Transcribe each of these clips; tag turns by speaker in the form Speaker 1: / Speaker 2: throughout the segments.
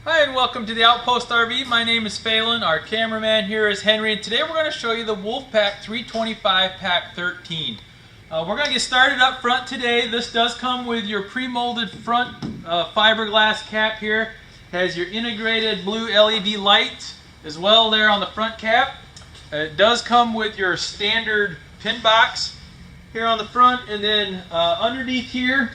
Speaker 1: Hi and welcome to the Outpost RV. My name is Phelan. Our cameraman here is Henry, and today we're going to show you the Wolfpack 325Pack13. We're going to get started up front today. This does come with your pre-molded front fiberglass cap here. Has your integrated blue LED light as well there on the front cap. It does come with your standard pin box here on the front, and then underneath here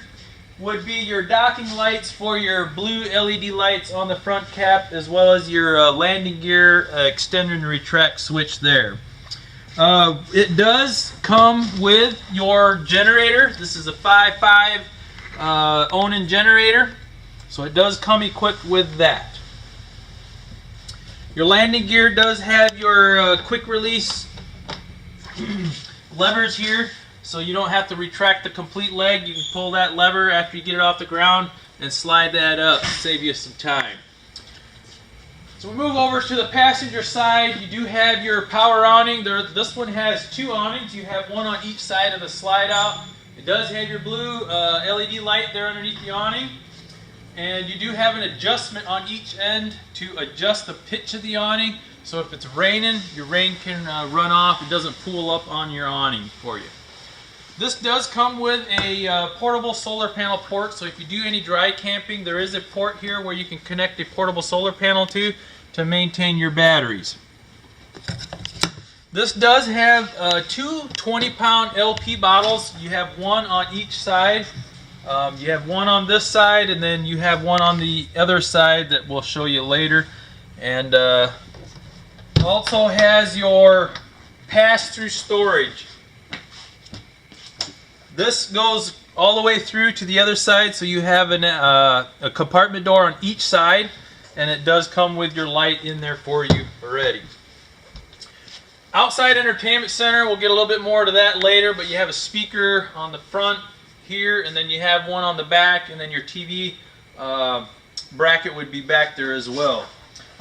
Speaker 1: would be your docking lights for your blue LED lights on the front cap, as well as your landing gear extend and retract switch there. It does come with your generator. This is a 5.5 Onan generator, so it does come equipped with that. Your landing gear does have your quick release levers here, so you don't have to retract the complete leg. You can pull that lever after you get it off the ground and slide that up, save you some time. So we move over to the passenger side. You do have your power awning. This one has two awnings. You have one on each side of the slide out. It does have your blue LED light there underneath the awning. And you do have an adjustment on each end to adjust the pitch of the awning. So if it's raining, your rain can run off. It doesn't pool up on your awning for you. This does come with a portable solar panel port, so if you do any dry camping, there is a port here where you can connect a portable solar panel to maintain your batteries. This does have two 20-pound LP bottles. You have one on each side. You have one on this side, and then you have one on the other side that we'll show you later. And also has your pass-through storage. This goes all the way through to the other side, so you have a compartment door on each side, and it does come with your light in there for you already. Outside entertainment center, we'll get a little bit more to that later, but you have a speaker on the front here, and then you have one on the back, and then your TV bracket would be back there as well.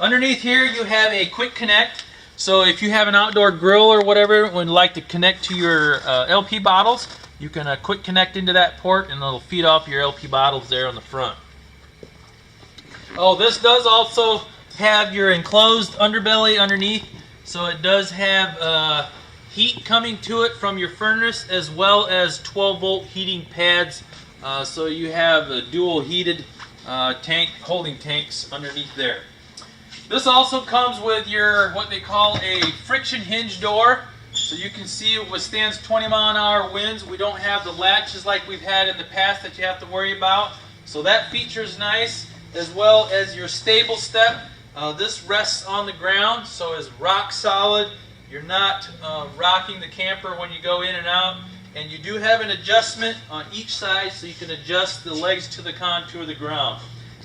Speaker 1: Underneath here you have a quick connect, so if you have an outdoor grill or whatever and would like to connect to your LP bottles, you can quick connect into that port, and it'll feed off your LP bottles there on the front. Oh, this does also have your enclosed underbelly underneath, so it does have heat coming to it from your furnace, as well as 12-volt heating pads, so you have a dual heated holding tanks underneath there. This also comes with your what they call a friction hinge door. So you can see it withstands 20-mile-an-hour winds. We don't have the latches like we've had in the past that you have to worry about. So that feature is nice, as well as your stable step. This rests on the ground, so it's rock solid. You're not rocking the camper when you go in and out. And you do have an adjustment on each side, so you can adjust the legs to the contour of the ground.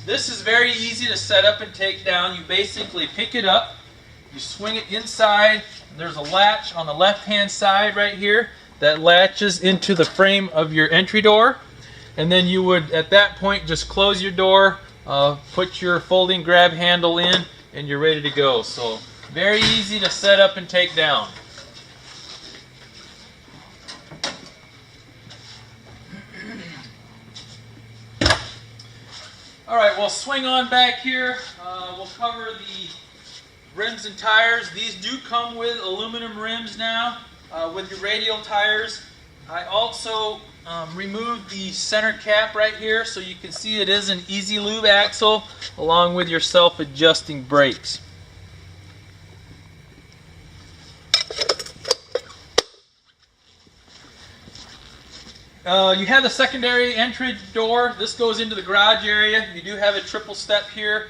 Speaker 1: This is very easy to set up and take down. You basically pick it up, you swing it inside. There's a latch on the left-hand side right here that latches into the frame of your entry door, and then you would at that point just close your door, put your folding grab handle in, and you're ready to go. So very easy to set up and take down. Alright, we'll swing on back here. We'll cover the rims and tires. These do come with aluminum rims now with your radial tires. I also removed the center cap right here, so you can see it is an easy lube axle along with your self-adjusting brakes. You have the secondary entry door. This goes into the garage area. You do have a triple step here.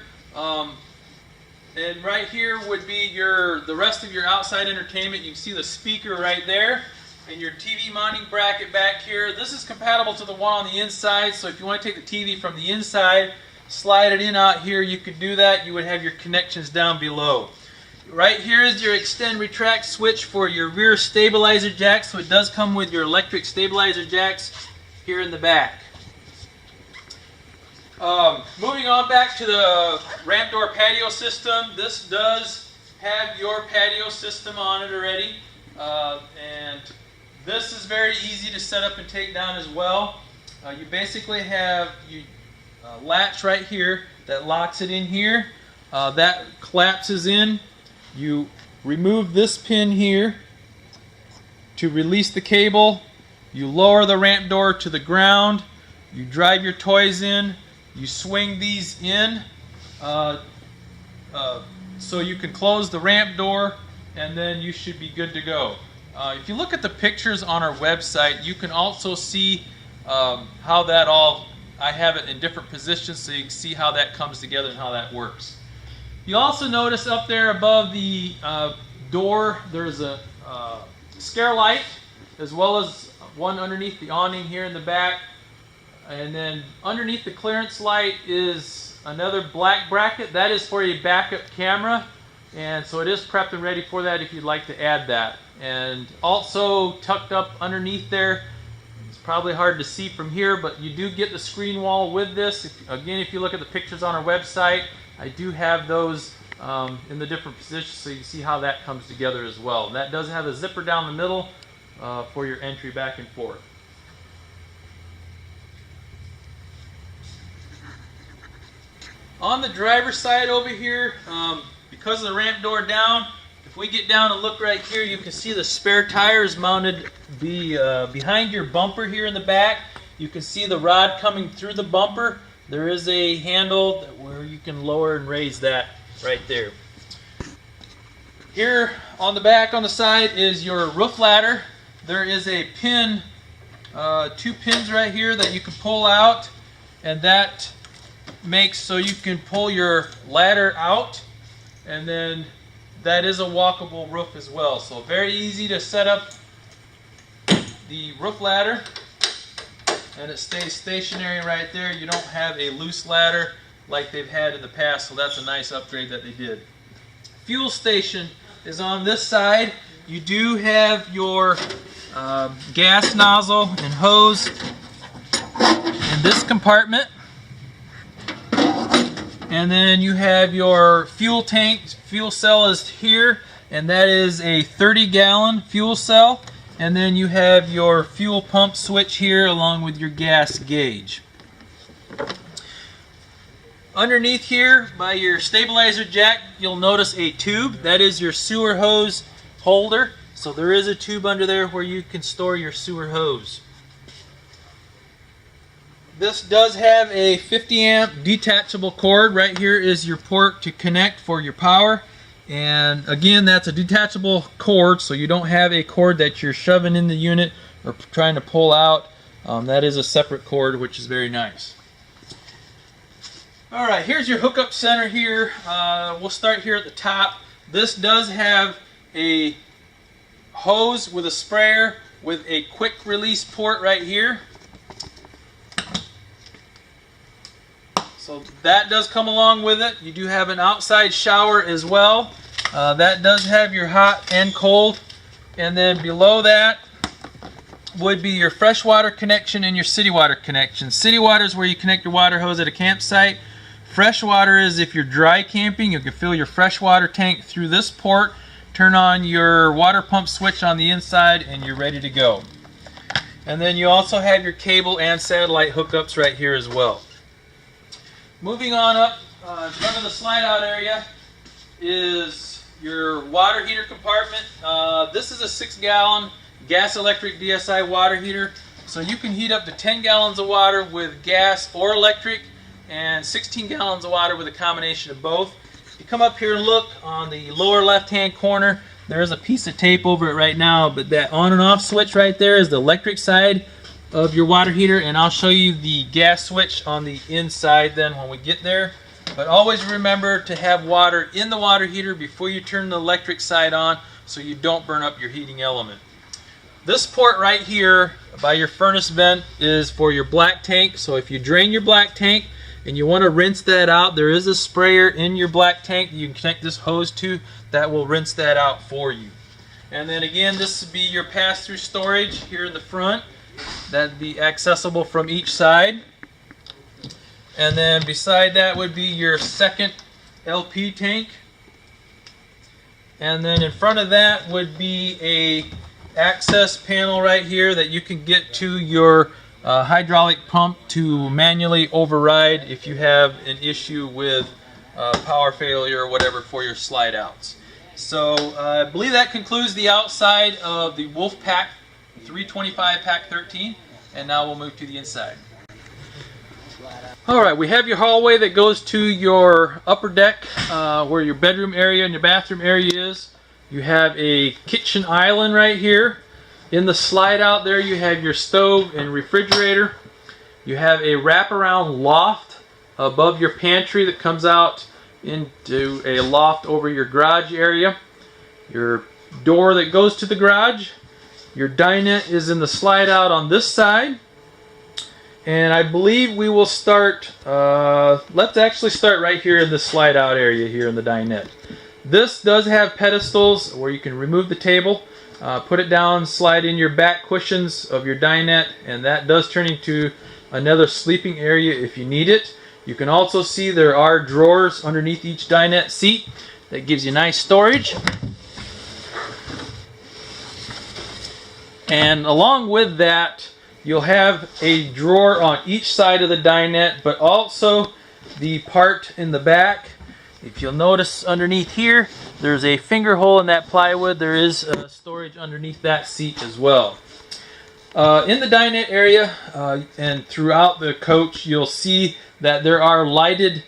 Speaker 1: And right here would be the rest of your outside entertainment. You can see the speaker right there and your TV mounting bracket back here. This is compatible to the one on the inside, so if you want to take the TV from the inside, slide it in out here, you could do that. You would have your connections down below. Right here is your extend retract switch for your rear stabilizer jack, so it does come with your electric stabilizer jacks here in the back. Moving on back to the ramp door patio system, this does have your patio system on it already, and this is very easy to set up and take down as well. You basically have latch right here. that locks it in here. That collapses in. You remove this pin here to release the cable. You lower the ramp door to the ground. You drive your toys in. You swing these in so you can close the ramp door, and then you should be good to go. If you look at the pictures on our website, you can also see how that all, I have it in different positions so you can see how that comes together and how that works. You also notice up there above the door there's a scare light, as well as one underneath the awning here in the back. And then underneath the clearance light is another black bracket. That is for a backup camera, and so it is prepped and ready for that if you'd like to add that. And also tucked up underneath there, it's probably hard to see from here, but you do get the screen wall with this. Again, if you look at the pictures on our website, I do have those in the different positions so you can see how that comes together as well. And that does have a zipper down the middle for your entry back and forth. On the driver's side over here, because of the ramp door down, if we get down and look right here, you can see the spare tires mounted behind your bumper here in the back. You can see the rod coming through the bumper. There is a handle where you can lower and raise that right there. Here on the back on the side is your roof ladder. There is a pin, 2 pins right here that you can pull out, and that makes so you can pull your ladder out, and then that is a walkable roof as well. So very easy to set up the roof ladder, and it stays stationary right there. You don't have a loose ladder like they've had in the past, so that's a nice upgrade that they did. Fuel station is on this side. You do have your gas nozzle and hose in this compartment. And then you have your fuel tank. Fuel cell is here, and that is a 30-gallon fuel cell. And then you have your fuel pump switch here along with your gas gauge. Underneath here by your stabilizer jack, you'll notice a tube. That is your sewer hose holder. So there is a tube under there where you can store your sewer hose. This does have a 50 amp detachable cord. Right here is your port to connect for your power. And again, that's a detachable cord, so you don't have a cord that you're shoving in the unit or trying to pull out. That is a separate cord, which is very nice. Alright, here's your hookup center here. We'll start here at the top. This does have a hose with a sprayer with a quick release port right here. So that does come along with it. You do have an outside shower as well. That does have your hot and cold. And then below that would be your freshwater connection and your city water connection. City water is where you connect your water hose at a campsite. Freshwater is if you're dry camping. You can fill your freshwater tank through this port, turn on your water pump switch on the inside, and you're ready to go. And then you also have your cable and satellite hookups right here as well. Moving on up, in front of the slide out area is your water heater compartment. This is a 6-gallon gas electric DSI water heater. So you can heat up to 10 gallons of water with gas or electric, and 16 gallons of water with a combination of both. If you come up here and look on the lower left hand corner, there is a piece of tape over it right now, but that on and off switch right there is the electric side of your water heater, and I'll show you the gas switch on the inside then when we get there. But always remember to have water in the water heater before you turn the electric side on so you don't burn up your heating element. This port right here by your furnace vent is for your black tank. So if you drain your black tank and you want to rinse that out, there is a sprayer in your black tank you can connect this hose to that will rinse that out for you. And then again, this would be your pass-through storage here in the front. That'd be accessible from each side. And then beside that would be your second LP tank. And then in front of that would be a access panel right here that you can get to your hydraulic pump to manually override if you have an issue with power failure or whatever for your slide outs. So I believe that concludes the outside of the Wolfpack 325Pack13, and now we'll move to the inside. Alright, we have your hallway that goes to your upper deck where your bedroom area and your bathroom area is. You have a kitchen island right here. In the slide out there you have your stove and refrigerator. You have a wraparound loft above your pantry that comes out into a loft over your garage area. Your door that goes to the garage. Your dinette is in the slide out on this side. And I believe we will start, let's actually start right here in the slide out area here in the dinette. This does have pedestals where you can remove the table, put it down, slide in your back cushions of your dinette, and that does turn into another sleeping area if you need it. You can also see there are drawers underneath each dinette seat that gives you nice storage. And along with that, you'll have a drawer on each side of the dinette, but also the part in the back. If you'll notice underneath here, there's a finger hole in that plywood. There is storage underneath that seat as well. In the dinette area and throughout the coach, you'll see that there are lighted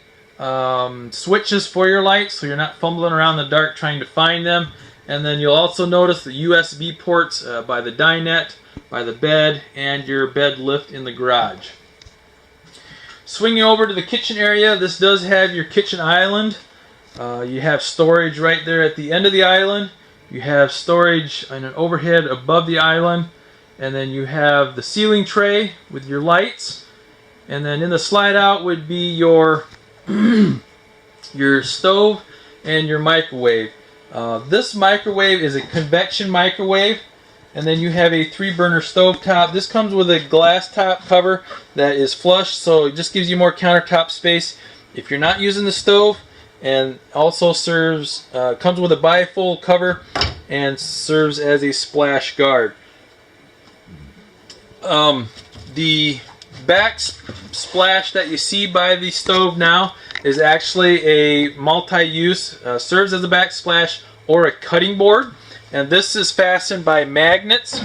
Speaker 1: switches for your lights, so you're not fumbling around in the dark trying to find them. And then you'll also notice the USB ports by the dinette, by the bed, and your bed lift in the garage. Swinging over to the kitchen area, this does have your kitchen island. You have storage right there at the end of the island. You have storage on an overhead above the island. And then you have the ceiling tray with your lights. And then in the slide out would be your, your stove and your microwave. This microwave is a convection microwave. And then you have a 3-burner stove top. This comes with a glass top cover that is flush, so it just gives you more countertop space if you're not using the stove. And also serves, comes with a bifold cover and serves as a splash guard. The back splash that you see by the stove now is actually a multi-use, serves as a backsplash or a cutting board. And this is fastened by magnets,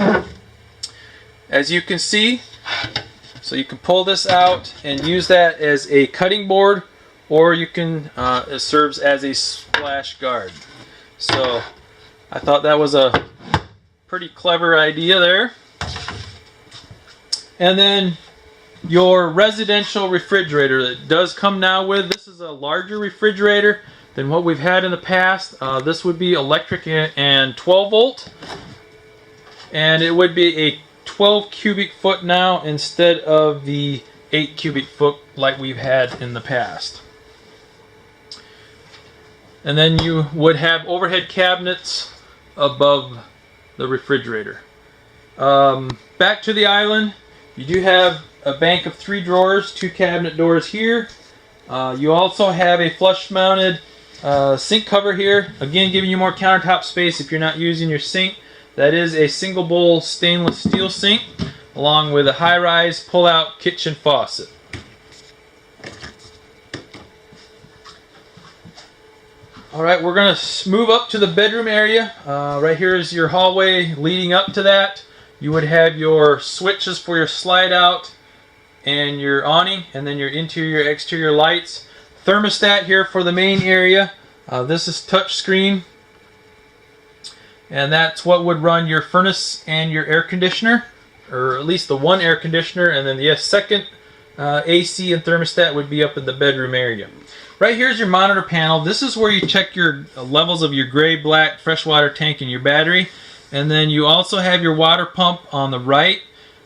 Speaker 1: as you can see. So you can pull this out and use that as a cutting board, or you can, it serves as a splash guard. So I thought that was a pretty clever idea there. And then your residential refrigerator that does come now with, this is a larger refrigerator than what we've had in the past. This would be electric and 12 volt. And it would be a 12 cubic foot now instead of the 8 cubic foot like we've had in the past. And then you would have overhead cabinets above the refrigerator. Back to the island, you do have a bank of 3 drawers, 2 cabinet doors here. You also have a flush mounted sink cover here, again giving you more countertop space if you're not using your sink. That is a single bowl stainless steel sink along with a high-rise pull-out kitchen faucet. Alright, we're going to move up to the bedroom area. Right here is your hallway leading up to that. You would have your switches for your slide out and your awning, and then your interior exterior lights. Thermostat here for the main area. This is touch screen, and that's what would run your furnace and your air conditioner, or at least the one air conditioner, and then the second AC and thermostat would be up in the bedroom area. Right here is your monitor panel. This is where you check your levels of your gray, black freshwater tank and your battery. And then you also have your water pump on the right.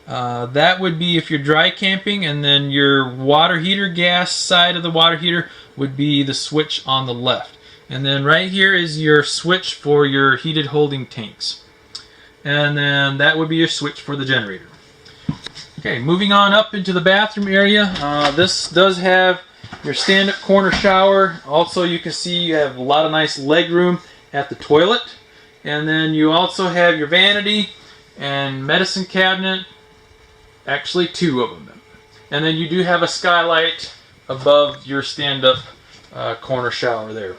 Speaker 1: That would be if you're dry camping, and then your water heater, gas side of the water heater would be the switch on the left. And then right here is your switch for your heated holding tanks. And then that would be your switch for the generator. Okay, moving on up into the bathroom area. This does have your stand-up corner shower. Also, you can see you have a lot of nice leg room at the toilet. And then you also have your vanity and medicine cabinet Actually, 2 of them. And then you do have a skylight above your stand-up corner shower there.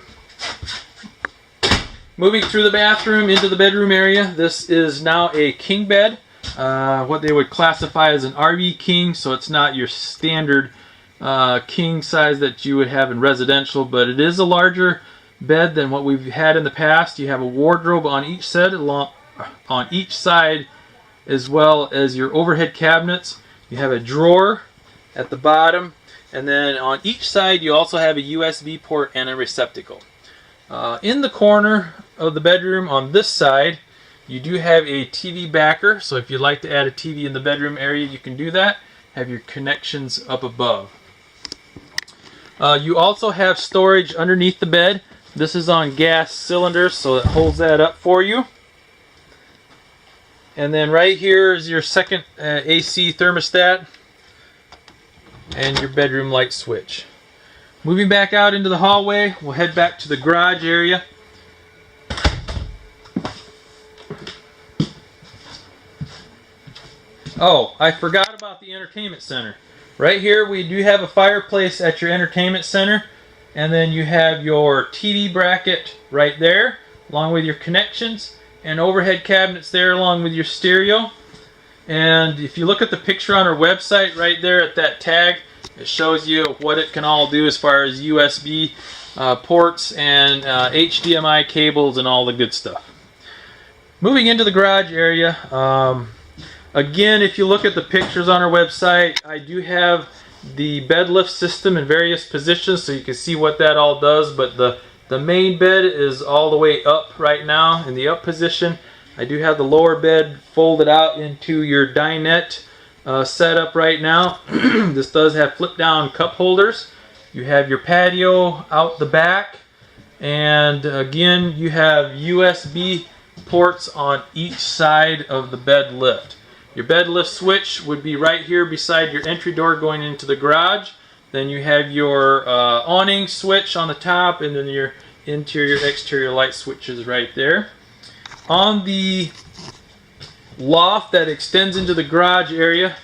Speaker 1: Moving through the bathroom into the bedroom area, this is now a king bed. What they would classify as an RV king, so it's not your standard king size that you would have in residential, but it is a larger bed than what we've had in the past. You have a wardrobe on each side, as well as your overhead cabinets. You have a drawer at the bottom, and then on each side you also have a USB port and a receptacle. In the corner of the bedroom on this side, you do have a TV backer, so if you'd like to add a TV in the bedroom area, you can do that. Have your connections up above. You also have storage underneath the bed. This is on gas cylinders, so it holds that up for you. And then right here is your second AC thermostat and your bedroom light switch. Moving back out into the hallway, we'll head back to the garage area. Oh, I forgot about the entertainment center. Right here we do have a fireplace at your entertainment center, and then you have your TV bracket right there along with your connections, and overhead cabinets there along with your stereo. And if you look at the picture on our website right there at that tag, it shows you what it can all do as far as USB ports and HDMI cables and all the good stuff. Moving into the garage area, again, if you look at the pictures on our website, I do have the bed lift system in various positions so you can see what that all does, but the main bed is all the way up right now in the up position. I do have the lower bed folded out into your dinette setup right now. This does have flip down cup holders. You have your patio out the back, and again you have USB ports on each side of the bed lift. Your bed lift switch would be right here beside your entry door going into the garage. Then you have your awning switch on the top, and then your interior exterior light switches right there. On the loft that extends into the garage area,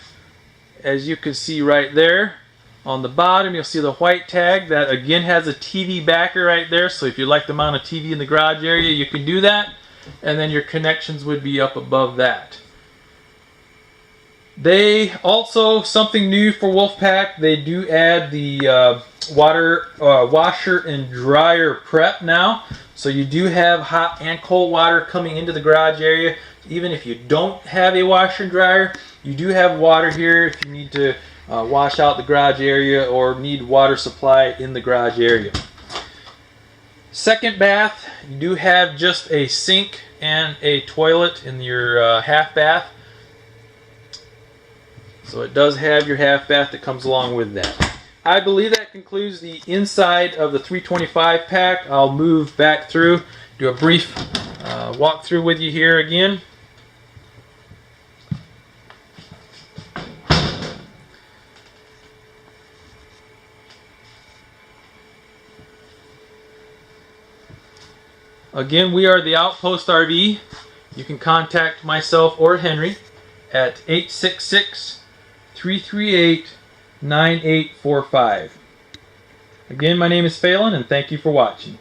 Speaker 1: as you can see right there, on the bottom you'll see the white tag that again has a TV backer right there, so if you'd like to mount a TV in the garage area you can do that, and then your connections would be up above that. They also, something new for Wolfpack, they do add the washer and dryer prep now. So you do have hot and cold water coming into the garage area. Even if you don't have a washer and dryer, you do have water here if you need to wash out the garage area or need water supply in the garage area. Second bath, you do have just a sink and a toilet in your half bath. So it does have your half bath that comes along with that. I believe that concludes the inside of the 325 pack. I'll move back through, do a brief walkthrough with you here again. Again, we are the Outpost RV. You can contact myself or Henry at 866-338-9845. Again, my name is Phelan, and thank you for watching.